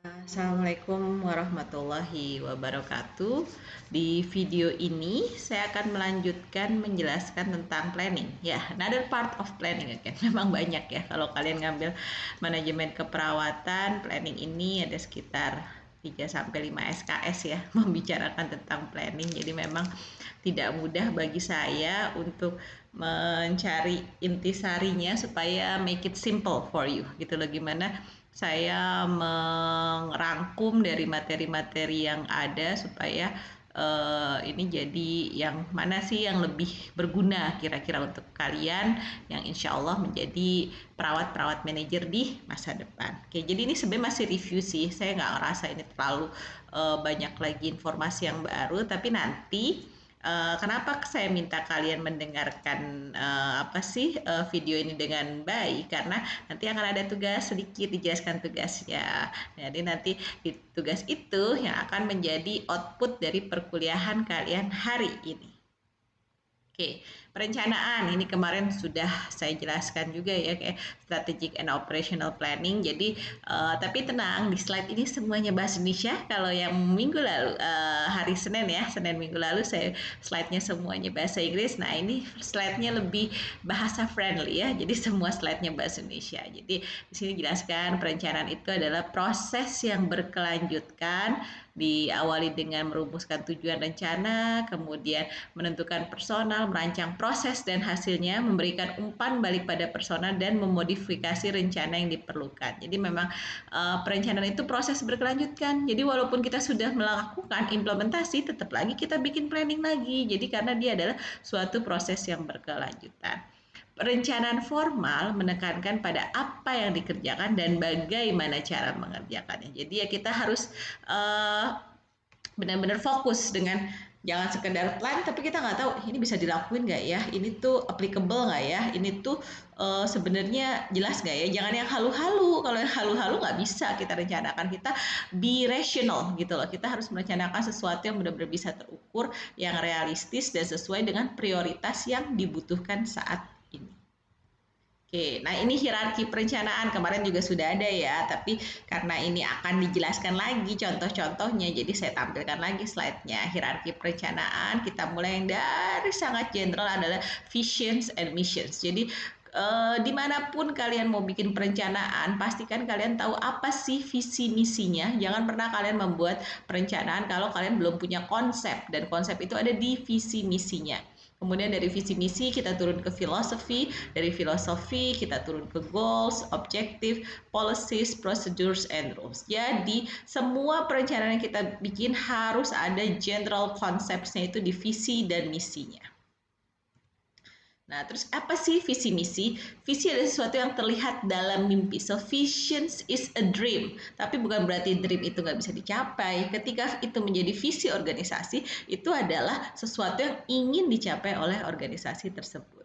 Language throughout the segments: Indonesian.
Assalamualaikum warahmatullahi wabarakatuh. Di video ini saya akan melanjutkan menjelaskan tentang planning. Ya, another part of planning again. Memang banyak ya kalau kalian ngambil manajemen keperawatan, planning ini ada sekitar 3 sampai 5 SKS ya membicarakan tentang planning. Jadi memang tidak mudah bagi saya untuk mencari intisarinya supaya make it simple for you gitu loh, gimana saya merangkum dari materi-materi yang ada supaya ini jadi yang mana sih yang lebih berguna kira-kira untuk kalian yang insya Allah menjadi perawat-perawat manajer di masa depan. Oke, jadi ini sebenarnya masih review sih, saya nggak ngerasa ini terlalu banyak lagi informasi yang baru, tapi nanti kenapa saya minta kalian mendengarkan apa sih video ini dengan baik, karena nanti akan ada tugas sedikit dijelaskan tugasnya. Jadi nanti di tugas itu yang akan menjadi output dari perkuliahan kalian hari ini. Oke, perencanaan ini kemarin sudah saya jelaskan juga ya, kayak strategic and operational planning. Jadi tapi tenang, di slide ini semuanya bahasa Indonesia. Kalau yang minggu lalu hari Senin ya, Senin minggu lalu saya slide-nya semuanya bahasa Inggris. Nah, ini slide-nya lebih bahasa friendly ya. Jadi semua slide-nya bahasa Indonesia. Jadi di sini jelaskan perencanaan itu adalah proses yang berkelanjutan, diawali dengan merumuskan tujuan rencana, kemudian menentukan personal, merancang proses dan hasilnya, memberikan umpan balik pada personal, dan memodifikasi rencana yang diperlukan. Jadi memang perencanaan itu proses berkelanjutan. Jadi walaupun kita sudah melakukan implementasi, tetap lagi kita bikin planning lagi. Jadi karena dia adalah suatu proses yang berkelanjutan. Perencanaan formal menekankan pada apa yang dikerjakan dan bagaimana cara mengerjakannya. Jadi ya kita harus benar-benar fokus dengan jangan sekedar plan tapi kita nggak tahu ini bisa dilakuin nggak ya, ini tuh applicable nggak ya, ini tuh sebenarnya jelas nggak ya. Jangan yang halu-halu. Kalau yang halu-halu nggak bisa kita rencanakan. Kita be rational gitu loh. Kita harus merencanakan sesuatu yang benar-benar bisa terukur, yang realistis dan sesuai dengan prioritas yang dibutuhkan saat ini. Oke, nah ini hierarki perencanaan kemarin juga sudah ada ya, tapi karena ini akan dijelaskan lagi contoh-contohnya, jadi saya tampilkan lagi slide-nya. Hierarki perencanaan kita mulai yang dari sangat general adalah visions and missions. Jadi dimanapun kalian mau bikin perencanaan, pastikan kalian tahu apa sih visi misinya. Jangan pernah kalian membuat perencanaan kalau kalian belum punya konsep, dan konsep itu ada di visi misinya. Kemudian dari visi misi kita turun ke filosofi, dari filosofi kita turun ke goals, objective, policies, procedures, and rules. Jadi semua perencanaan yang kita bikin harus ada general concepts-nya itu di visi dan misinya. Nah, terus apa sih visi misi? Visi adalah sesuatu yang terlihat dalam mimpi. So, vision is a dream. Tapi bukan berarti dream itu nggak bisa dicapai. Ketika itu menjadi visi organisasi, itu adalah sesuatu yang ingin dicapai oleh organisasi tersebut.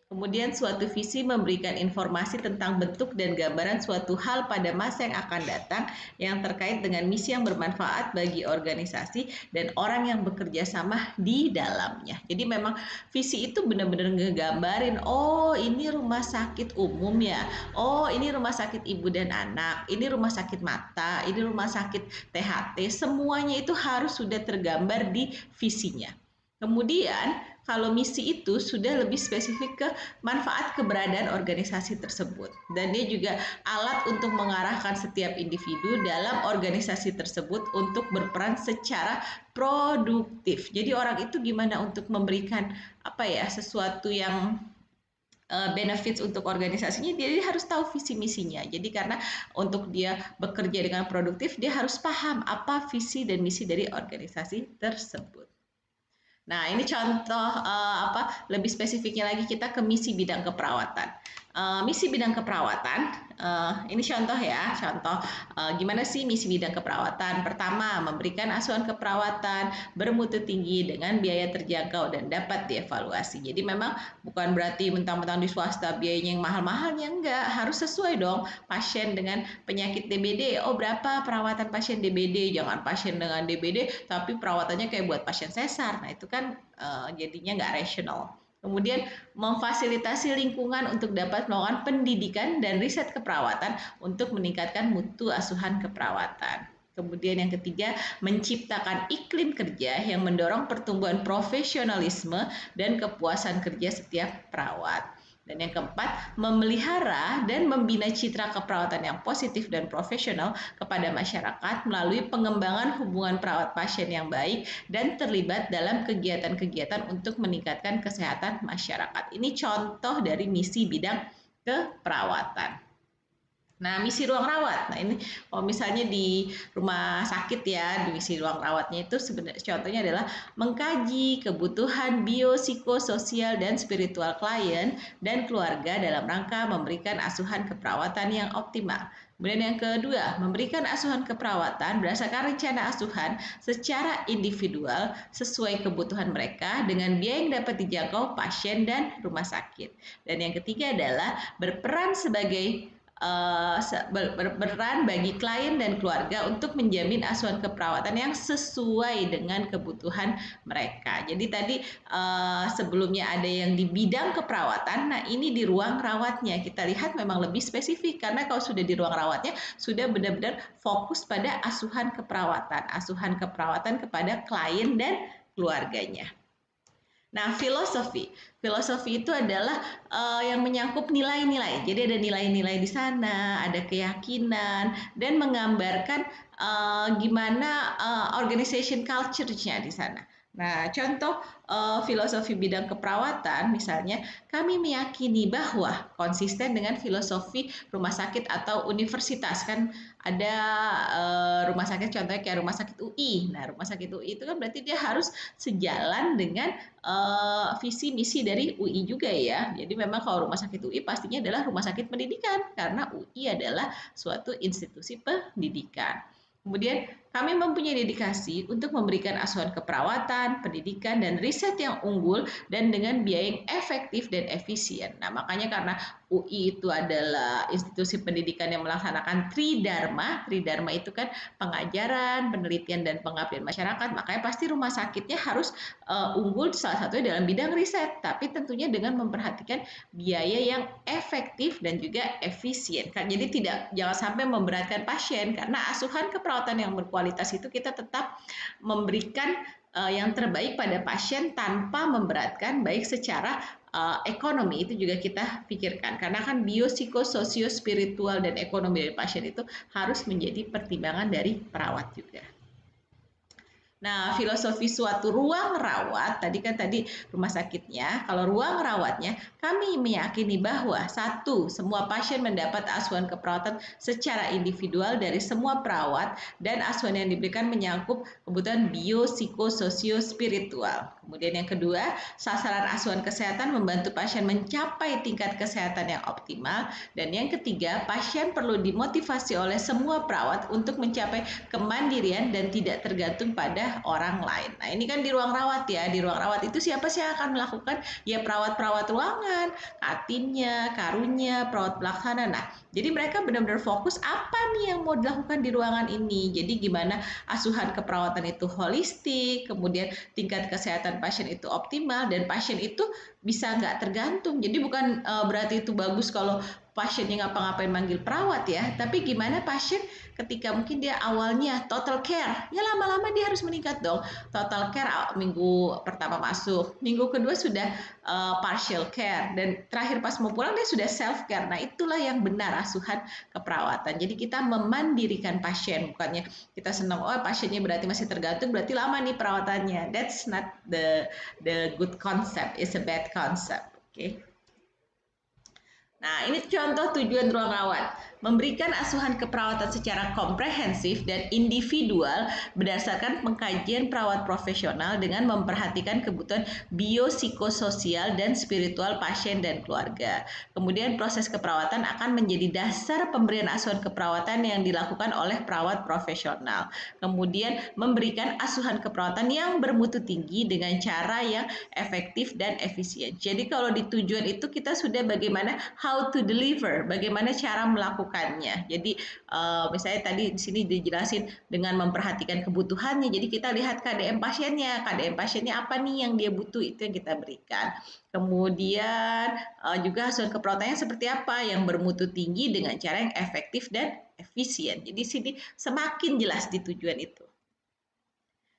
Kemudian suatu visi memberikan informasi tentang bentuk dan gambaran suatu hal pada masa yang akan datang yang terkait dengan misi yang bermanfaat bagi organisasi dan orang yang bekerja sama di dalamnya. Jadi memang visi itu benar-benar ngegambarin, oh ini rumah sakit umum ya, oh ini rumah sakit ibu dan anak, ini rumah sakit mata, ini rumah sakit THT, semuanya itu harus sudah tergambar di visinya. Kemudian kalau misi itu sudah lebih spesifik ke manfaat keberadaan organisasi tersebut, dan dia juga alat untuk mengarahkan setiap individu dalam organisasi tersebut untuk berperan secara produktif. Jadi orang itu gimana untuk memberikan apa ya, sesuatu yang benefits untuk organisasinya, dia harus tahu visi misinya. Jadi karena untuk dia bekerja dengan produktif, dia harus paham apa visi dan misi dari organisasi tersebut. Nah, ini contoh lebih spesifiknya lagi kita ke misi bidang keperawatan. Misi bidang keperawatan, ini contoh ya, contoh gimana sih misi bidang keperawatan. Pertama, memberikan asuhan keperawatan bermutu tinggi dengan biaya terjangkau dan dapat dievaluasi. Jadi memang bukan berarti mentang-mentang di swasta biayanya yang mahal-mahalnya, enggak, harus sesuai dong. Pasien dengan penyakit DBD, oh berapa perawatan pasien DBD, jangan pasien dengan DBD tapi perawatannya kayak buat pasien sesar. Nah itu kan jadinya nggak rasional. Kemudian memfasilitasi lingkungan untuk dapat melakukan pendidikan dan riset keperawatan untuk meningkatkan mutu asuhan keperawatan. Kemudian yang ketiga, menciptakan iklim kerja yang mendorong pertumbuhan profesionalisme dan kepuasan kerja setiap perawat. Dan yang keempat, memelihara dan membina citra keperawatan yang positif dan profesional kepada masyarakat melalui pengembangan hubungan perawat pasien yang baik dan terlibat dalam kegiatan-kegiatan untuk meningkatkan kesehatan masyarakat. Ini contoh dari misi bidang keperawatan. Nah, misi ruang rawat. Nah, ini kalau misalnya di rumah sakit ya, di misi ruang rawatnya itu sebenarnya contohnya adalah mengkaji kebutuhan biopsikososial dan spiritual klien dan keluarga dalam rangka memberikan asuhan keperawatan yang optimal. Kemudian yang kedua, memberikan asuhan keperawatan berdasarkan rencana asuhan secara individual sesuai kebutuhan mereka dengan biaya yang dapat dijangkau pasien dan rumah sakit. Dan yang ketiga adalah berperan sebagai berperan bagi klien dan keluarga untuk menjamin asuhan keperawatan yang sesuai dengan kebutuhan mereka. Jadi tadi sebelumnya ada yang di bidang keperawatan, nah ini di ruang rawatnya. Kita lihat memang lebih spesifik karena kalau sudah di ruang rawatnya sudah benar-benar fokus pada asuhan keperawatan kepada klien dan keluarganya. Nah, filosofi itu adalah yang menyangkut nilai-nilai. Jadi ada nilai-nilai di sana, ada keyakinan, dan menggambarkan gimana organization culture-nya di sana. Nah, contoh filosofi bidang keperawatan, misalnya kami meyakini bahwa konsisten dengan filosofi rumah sakit atau universitas. Kan ada rumah sakit, contohnya kayak rumah sakit UI. Nah, rumah sakit UI itu kan berarti dia harus sejalan dengan visi misi dari UI juga ya. Jadi memang kalau rumah sakit UI pastinya adalah rumah sakit pendidikan karena UI adalah suatu institusi pendidikan. Kemudian kami mempunyai dedikasi untuk memberikan asuhan keperawatan, pendidikan, dan riset yang unggul dan dengan biaya yang efektif dan efisien. Nah, makanya karena UI itu adalah institusi pendidikan yang melaksanakan Tridharma. Tridharma itu kan pengajaran, penelitian, dan pengabdian masyarakat. Makanya pasti rumah sakitnya harus unggul salah satunya dalam bidang riset, tapi tentunya dengan memperhatikan biaya yang efektif dan juga efisien. Jadi jangan sampai memberatkan pasien karena asuhan keperawatan yang berkualitas itu kita tetap memberikan yang terbaik pada pasien tanpa memberatkan baik secara ekonomi itu juga kita pikirkan karena kan biopsikososio spiritual dan ekonomi dari pasien itu harus menjadi pertimbangan dari perawat juga. Nah, filosofi suatu ruang rawat, tadi rumah sakitnya, kalau ruang rawatnya, kami meyakini bahwa satu, semua pasien mendapat asuhan keperawatan secara individual dari semua perawat dan asuhan yang diberikan menyangkut kebutuhan biopsikososio spiritual. Kemudian yang kedua, sasaran asuhan kesehatan membantu pasien mencapai tingkat kesehatan yang optimal. Dan yang ketiga, pasien perlu dimotivasi oleh semua perawat untuk mencapai kemandirian dan tidak tergantung pada orang lain. Nah, ini kan di ruang rawat ya. Di ruang rawat itu siapa sih yang akan melakukan? Ya perawat-perawat ruangan, katinnya, karunya, perawat pelaksana. Nah, jadi mereka benar-benar fokus apa nih yang mau dilakukan di ruangan ini. Jadi gimana asuhan keperawatan itu holistik, kemudian tingkat kesehatan pasien itu optimal, dan pasien itu bisa nggak tergantung. Jadi bukan berarti itu bagus kalau pasiennya ngapa-ngapain manggil perawat ya, tapi gimana pasien ketika mungkin dia awalnya total care, ya lama-lama dia harus meningkat dong. Total care minggu pertama masuk, minggu kedua sudah partial care, dan terakhir pas mau pulang dia sudah self care. Nah, itulah yang benar asuhan keperawatan. Jadi kita memandirikan pasien, bukannya kita senang pasiennya berarti masih tergantung, berarti lama nih perawatannya. That's not the good concept, it's a bad concept. Okay. Nah, ini contoh tujuan ruang rawat. Memberikan asuhan keperawatan secara komprehensif dan individual berdasarkan pengkajian perawat profesional dengan memperhatikan kebutuhan biopsikososial dan spiritual pasien dan keluarga. Kemudian proses keperawatan akan menjadi dasar pemberian asuhan keperawatan yang dilakukan oleh perawat profesional. Kemudian memberikan asuhan keperawatan yang bermutu tinggi dengan cara yang efektif dan efisien. Jadi kalau di tujuan itu kita sudah bagaimana how how to deliver, bagaimana cara melakukannya. Jadi misalnya tadi di sini dijelasin dengan memperhatikan kebutuhannya. Jadi kita lihat KDM pasiennya apa nih yang dia butuh, itu yang kita berikan. Kemudian juga hasil keperawatan seperti apa yang bermutu tinggi dengan cara yang efektif dan efisien. Jadi sini semakin jelas di tujuan itu.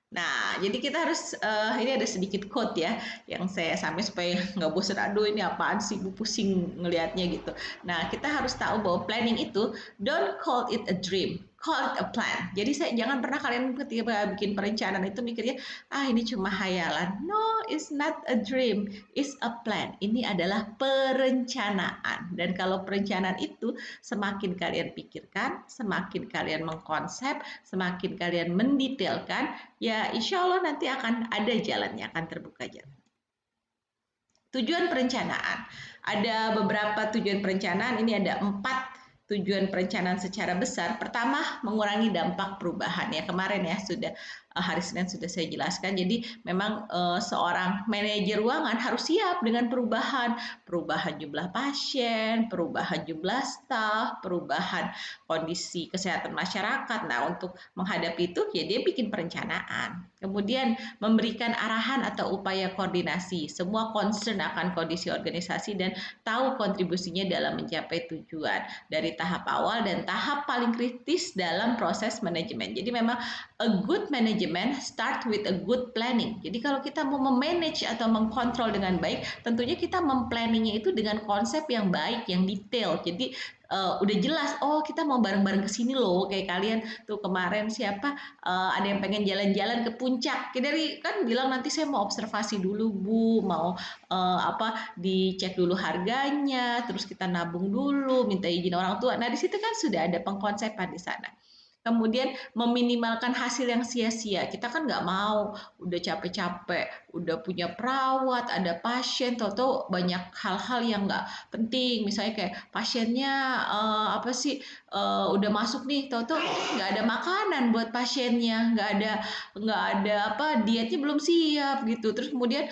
Nah, jadi kita harus ini ada sedikit quote ya yang saya sampai supaya nggak bosan. Aduh, ini apaan sih, gue pusing ngelihatnya gitu. Nah, kita harus tahu bahwa planning itu don't call it a dream, call it a plan. Jadi jangan pernah kalian ketika bikin perencanaan itu mikirnya ini cuma hayalan. No, it's not a dream, it's a plan. Ini adalah perencanaan. Dan kalau perencanaan itu semakin kalian pikirkan, semakin kalian mengkonsep, semakin kalian mendetailkan, ya insya Allah nanti akan ada jalannya, akan terbuka jalan. Tujuan perencanaan. Ada beberapa tujuan perencanaan, ini ada 4 tujuan perencanaan secara besar. Pertama, mengurangi dampak perubahan. Ya kemarin ya sudah hari Senin sudah saya jelaskan. Jadi memang seorang manajer ruangan harus siap dengan perubahan jumlah pasien, perubahan jumlah staf, perubahan kondisi kesehatan masyarakat. Nah, untuk menghadapi itu ya dia bikin perencanaan. Kemudian memberikan arahan atau upaya koordinasi, semua concern akan kondisi organisasi dan tahu kontribusinya dalam mencapai tujuan dari tahap awal dan tahap paling kritis dalam proses manajemen. Jadi memang a good management start with a good planning. Jadi kalau kita mau memanage atau mengkontrol dengan baik, tentunya kita memplanningnya itu dengan konsep yang baik, yang detail. Jadi udah jelas, oh kita mau bareng-bareng ke sini loh, kayak kalian tuh kemarin siapa ada yang pengen jalan-jalan ke puncak. Dari kan bilang nanti saya mau observasi dulu Bu, mau dicek dulu harganya, terus kita nabung dulu, minta izin orang tua. Nah di situ kan sudah ada pengkonsepan di sana. Kemudian meminimalkan hasil yang sia-sia. Kita kan nggak mau udah capek-capek, udah punya perawat, ada pasien, tahu-tahu banyak hal-hal yang nggak penting. Misalnya kayak pasiennya udah masuk nih, tahu-tahu nggak ada makanan buat pasiennya, nggak ada dietnya belum siap gitu. Terus kemudian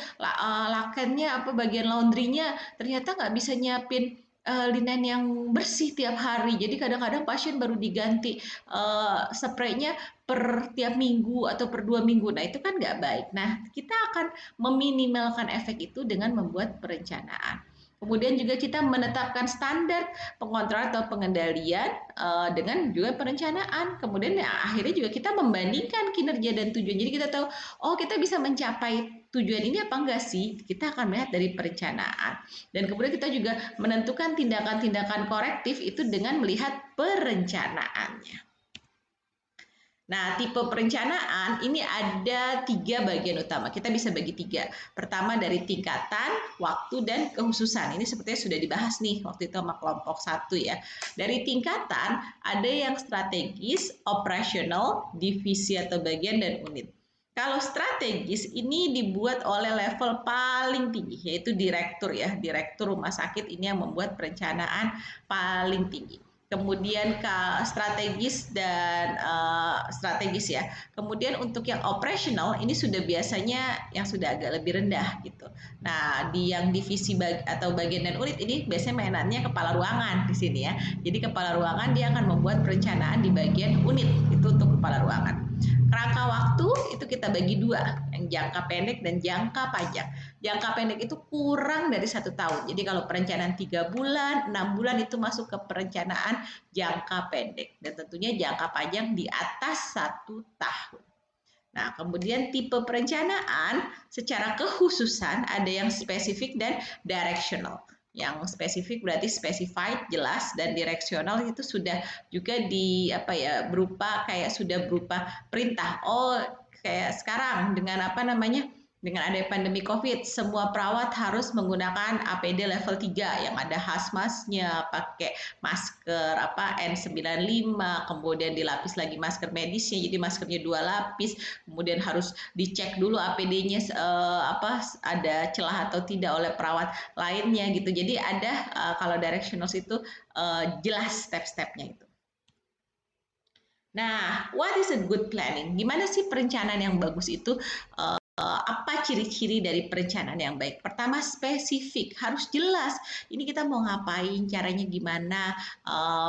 lakennya bagian laundrynya ternyata nggak bisa nyiapin linen yang bersih tiap hari. Jadi kadang-kadang pasien baru diganti spraynya per tiap minggu atau per 2 minggu. Nah itu kan nggak baik. Nah kita akan meminimalkan efek itu dengan membuat perencanaan. Kemudian juga kita menetapkan standar pengontrol atau pengendalian dengan juga perencanaan. Kemudian akhirnya juga kita membandingkan kinerja dan tujuan. Jadi kita tahu, oh kita bisa mencapai tujuan ini apa enggak sih? Kita akan melihat dari perencanaan. Dan kemudian kita juga menentukan tindakan-tindakan korektif itu dengan melihat perencanaannya. Nah, tipe perencanaan ini ada 3 bagian utama. Kita bisa bagi 3. Pertama dari tingkatan, waktu, dan kekhususan. Ini sepertinya sudah dibahas nih waktu itu sama kelompok 1 ya. Dari tingkatan ada yang strategis, operasional, divisi atau bagian, dan unit. Kalau strategis ini dibuat oleh level paling tinggi, yaitu direktur ya. Direktur rumah sakit ini yang membuat perencanaan paling tinggi. Kemudian strategis dan strategis ya. Kemudian untuk yang operasional ini sudah biasanya yang sudah agak lebih rendah gitu. Nah, di yang divisi atau bagian dan unit ini biasanya mainannya kepala ruangan di sini ya. Jadi kepala ruangan dia akan membuat perencanaan di bagian unit, itu untuk kepala ruangan. Kerangka waktu itu kita bagi 2, yang jangka pendek dan jangka panjang. Jangka pendek itu kurang dari 1 tahun. Jadi kalau perencanaan 3 bulan, 6 bulan itu masuk ke perencanaan jangka pendek. Dan tentunya jangka panjang di atas 1 tahun. Nah, kemudian tipe perencanaan secara kekhususan ada yang spesifik dan directional. Yang spesifik berarti specified, jelas, dan direksional itu sudah juga berupa perintah. Oh, kayak sekarang dengan dengan ada pandemi COVID, semua perawat harus menggunakan APD level 3 yang ada hazmatnya, pakai masker N95, kemudian dilapis lagi masker medisnya, jadi maskernya 2 lapis, kemudian harus dicek dulu APD-nya ada celah atau tidak oleh perawat lainnya gitu. Jadi ada kalau directional itu jelas step-stepnya itu. Nah, what is a good planning? Gimana sih perencanaan yang bagus itu? apa ciri-ciri dari perencanaan yang baik? Pertama, spesifik, harus jelas. Ini kita mau ngapain, caranya gimana,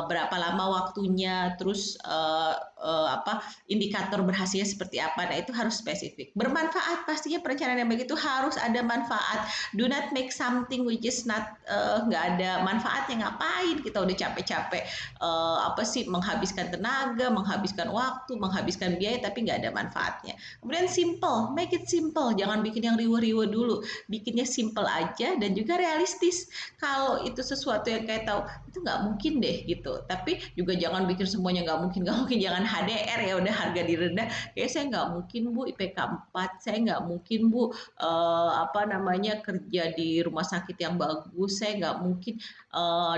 berapa lama waktunya, terus apa indikator berhasilnya seperti apa. Nah, itu harus spesifik. Bermanfaat, pastinya perencanaan yang baik itu harus ada manfaat. Do not make something which is not nggak ada manfaatnya. Ngapain? Kita udah capek-capek apa sih menghabiskan tenaga, menghabiskan waktu, menghabiskan biaya, tapi nggak ada manfaatnya. Kemudian simple, make it simple, jangan bikin yang riuh-riuh dulu, bikinnya simple aja dan juga realistis. Kalau itu sesuatu yang kayak tahu itu nggak mungkin deh gitu, tapi juga jangan bikin semuanya nggak mungkin, jangan HDR ya udah harga direndah. Kayak saya nggak mungkin Bu IPK 4, saya nggak mungkin Bu apa namanya kerja di rumah sakit yang bagus, saya nggak mungkin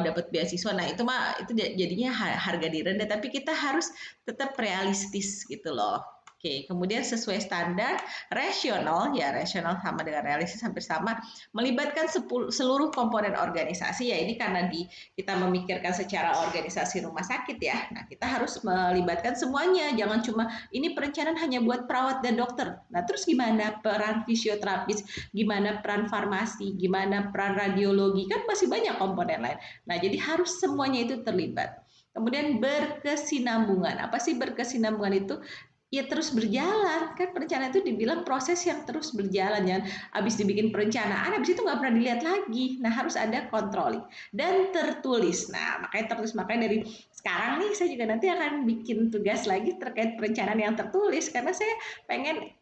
dapat beasiswa. Nah itu mah itu jadinya harga direndah, tapi kita harus tetap realistis gitu loh. Oke, kemudian sesuai standar, rasional, ya rasional sama dengan realistis hampir sama, melibatkan seluruh komponen organisasi, ya ini karena kita memikirkan secara organisasi rumah sakit ya, nah kita harus melibatkan semuanya, jangan cuma ini perencanaan hanya buat perawat dan dokter, nah terus gimana peran fisioterapis, gimana peran farmasi, gimana peran radiologi, kan masih banyak komponen lain, nah jadi harus semuanya itu terlibat. Kemudian berkesinambungan, apa sih berkesinambungan itu? Ya terus berjalan, kan perencanaan itu dibilang proses yang terus berjalan, ya habis dibikin perencanaan habis itu nggak pernah dilihat lagi. Nah harus ada controlling dan tertulis. Nah makanya tertulis, makanya dari sekarang nih saya juga nanti akan bikin tugas lagi terkait perencanaan yang tertulis, karena saya pengen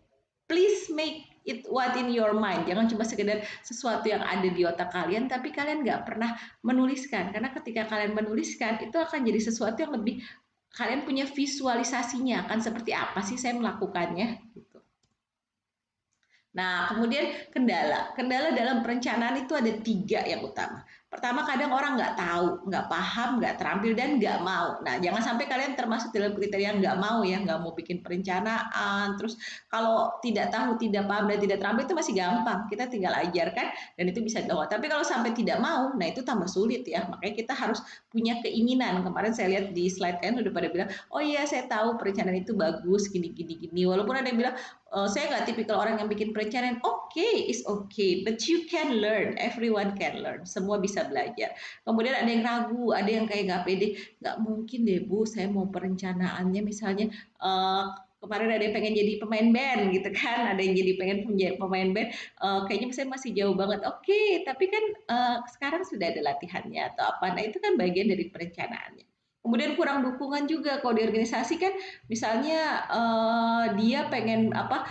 please make it what in your mind, jangan cuma sekedar sesuatu yang ada di otak kalian tapi kalian nggak pernah menuliskan, karena ketika kalian menuliskan itu akan jadi sesuatu yang lebih kalian punya visualisasinya akan seperti apa sih saya melakukannya gitu. Nah, kemudian kendala. Kendala dalam perencanaan itu ada 3 yang utama. Pertama, kadang orang nggak tahu, nggak paham, nggak terampil, dan nggak mau. Nah, jangan sampai kalian termasuk dalam kriteria nggak mau ya, nggak mau bikin perencanaan. Terus kalau tidak tahu, tidak paham, dan tidak terampil itu masih gampang. Kita tinggal ajarkan dan itu bisa dilakukan. Tapi kalau sampai tidak mau, nah itu tambah sulit ya. Makanya kita harus punya keinginan. Kemarin saya lihat di slide kalian udah pada bilang, oh iya saya tahu perencanaan itu bagus, gini, gini, gini. Walaupun ada yang bilang, saya nggak tipikal orang yang bikin perencanaan. Oke, is okay, but you can learn. Everyone can learn. Semua bisa belajar. Kemudian ada yang ragu, ada yang kayak nggak pede. Nggak mungkin deh Bu, saya mau perencanaannya misalnya kemarin ada yang pengen jadi pemain band gitu kan, ada yang jadi pengen pemain band, kayaknya saya masih jauh banget. Oke, tapi kan sekarang sudah ada latihannya atau apa. Nah itu kan bagian dari perencanaannya. Kemudian kurang dukungan juga kalau di organisasi kan, misalnya dia pengen apa,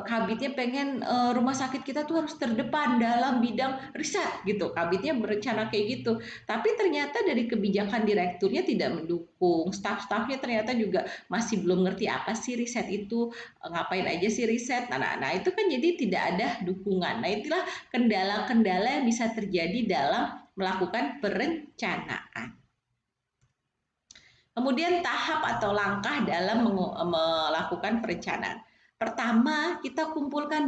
kabitnya pengen rumah sakit kita tuh harus terdepan dalam bidang riset gitu, kabitnya berencana kayak gitu, tapi ternyata dari kebijakan direkturnya tidak mendukung, staf-stafnya ternyata juga masih belum ngerti apa sih riset itu, ngapain aja sih riset. Nah itu kan jadi tidak ada dukungan. Nah itulah kendala-kendala yang bisa terjadi dalam melakukan perencanaan. Kemudian tahap atau langkah dalam melakukan perencanaan. Pertama, kita kumpulkan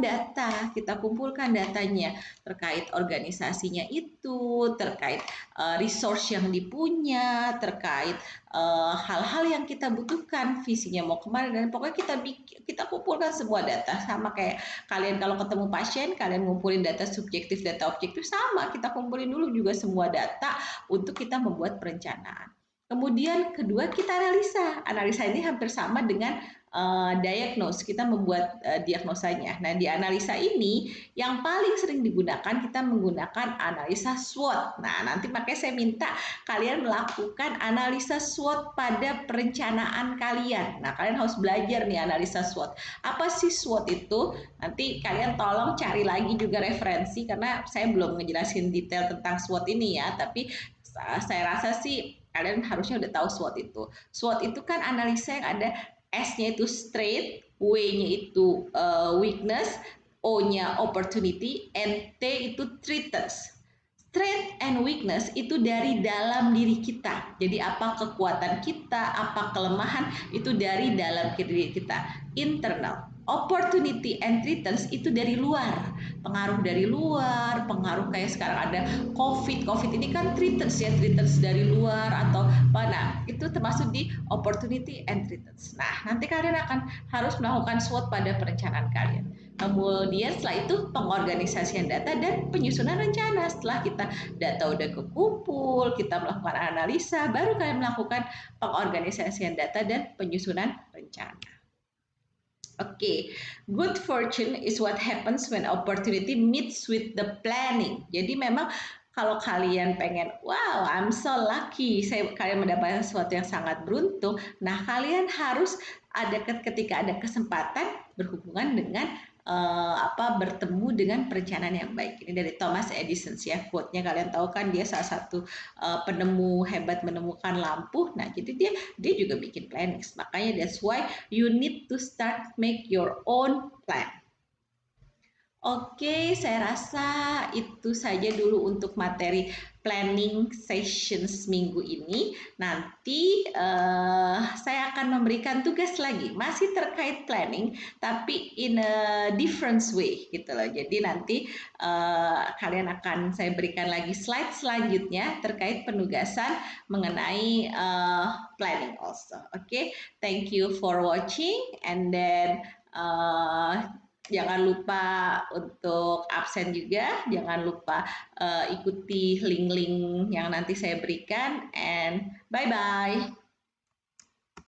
datanya terkait organisasinya itu, terkait resource yang dipunya, terkait hal-hal yang kita butuhkan, visinya mau kemana, dan pokoknya kita kumpulkan semua data. Sama kayak kalian kalau ketemu pasien, kalian ngumpulin data subjektif, data objektif, sama kita kumpulin dulu juga semua data untuk kita membuat perencanaan. Kemudian kedua kita analisa. Analisa ini hampir sama dengan diagnose. Kita membuat diagnosanya. Nah di analisa ini yang paling sering digunakan kita menggunakan analisa SWOT. Nah nanti makanya saya minta kalian melakukan analisa SWOT pada perencanaan kalian. Nah kalian harus belajar nih analisa SWOT. Apa sih SWOT itu? Nanti kalian tolong cari lagi juga referensi karena saya belum ngejelasin detail tentang SWOT ini ya. Tapi saya rasa sih kalian harusnya udah tahu SWOT itu. SWOT itu kan analisa yang ada S-nya itu strength, W-nya itu weakness, O-nya opportunity, and T itu threats. Strength and weakness itu dari dalam diri kita. Jadi apa kekuatan kita, apa kelemahan itu dari dalam diri kita, internal. Opportunity and returns itu dari luar, pengaruh dari luar, pengaruh kayak sekarang ada COVID ini kan returns ya, returns dari luar atau mana, itu termasuk di opportunity and returns. Nah, nanti kalian akan harus melakukan SWOT pada perencanaan kalian. Kemudian setelah itu pengorganisasian data dan penyusunan rencana. Setelah kita data udah kekumpul, kita melakukan analisa, baru kalian melakukan pengorganisasian data dan penyusunan rencana. Oke, good fortune is what happens when opportunity meets with the planning. Jadi memang kalau kalian pengen, wow, I'm so lucky, kalian mendapatkan sesuatu yang sangat beruntung. Nah, kalian harus ada ketika ada kesempatan berhubungan dengan bertemu dengan perencanaan yang baik. Ini dari Thomas Edison ya, quote-nya kalian tahu kan, dia salah satu penemu hebat menemukan lampu. Nah, jadi dia juga bikin planning. Makanya that's why you need to start make your own plan. Oke, saya rasa itu saja dulu untuk materi planning sessions minggu ini. Nanti saya akan memberikan tugas lagi, masih terkait planning, tapi in a different way gitu loh. Jadi nanti saya berikan lagi slide selanjutnya terkait penugasan mengenai planning also. Oke, thank you for watching, and then jangan lupa untuk absen juga, jangan lupa ikuti link-link yang nanti saya berikan, and bye-bye.